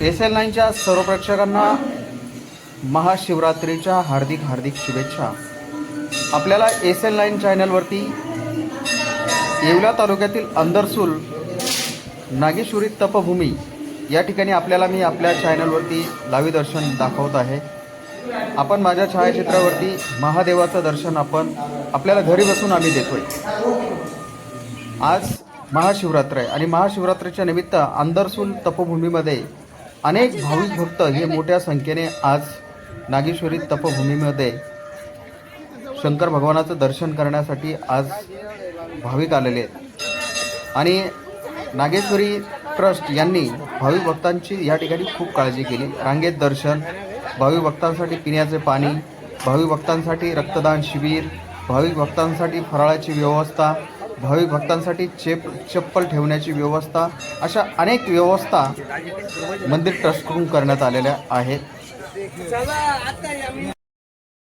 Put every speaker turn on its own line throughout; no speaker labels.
SL9च्या सर्व प्रेक्षकांना महाशिवरात्रीच्या हार्दिक शुभेच्छा। आपल्याला SL9 चॅनलवरती येवला तालुक्यातील अंदरसूल नागेश्वरी तपभूमी या ठिकाणी मी आपल्या चॅनलवरती लाईव्ह दर्शन दाखवत आहे। आपण माझ्या छायाचित्रावरती महादेवाचं दर्शन आपल्याला घरी बसून आम्ही देतोय। आज महाशिवरात्र आहे आणि महाशिवरात्रीच्या निमित्त अंदरसूल तपभूमीमध्ये अनेक भाविक भक्त हे मोठ्या संख्येने आज नागेश्वरी तपभूमीमध्ये शंकर भगवानाचं दर्शन करण्यासाठी आज भाविक आलेले आहेत आणि नागेश्वरी ट्रस्ट यांनी भाविक भक्तांची या ठिकाणी खूप काळजी केली। रांगेत दर्शन, भाविक भक्तांसाठी पिण्याचे पाणी, भाविक भक्तांसाठी रक्तदान शिबिर, भाविक भक्तांसाठी फराळाची व्यवस्था, भाविक भक्तांसाठी चप्पल ठेवण्याची व्यवस्था, अशा अनेक व्यवस्था मंदिर ट्रस्टकडून करण्यात आलेल्या आहेत।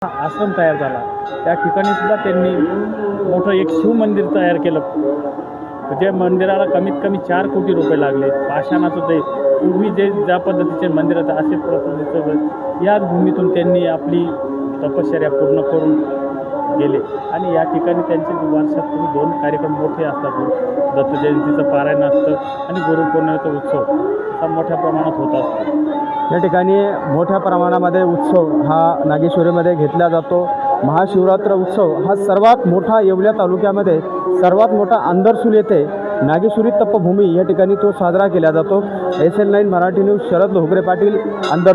आश्रम तयार झाला त्या ठिकाणी सुद्धा त्यांनी मोठं एक शिव मंदिर तयार केलं। जे मंदिराला कमीत कमी 4 कोटी रुपये लागले। पाषाणाचं ते पूर्वी ज्या पद्धतीचे मंदिर होते असे पद्धतीचं याच भूमीतून त्यांनी आपली तपश्चर्या पूर्ण करून गेले आणि या ठिकाणी त्यांचे वर्षातून 2 कार्यक्रम मोठे असतात। दत्त जयंतीचं पारायण असतं आणि गुरुपौर्णिमेचा उत्सव हा मोठ्या प्रमाणात होत असतो।
या ठिकाणी मोठ्या प्रमाणामध्ये उत्सव हा नागेश्वरीमध्ये घेतला जातो। महाशिवरात्र उत्सव हा सर्वात मोठा येवला तालुक्यामध्ये सर्वात मोठा अंदरसूल येथे नागेश्वरी तपभूमी या ठिकाणी तो साजरा केला जातो। SL9 मराठी न्यूज शरद लोहगरे पाटील अंदर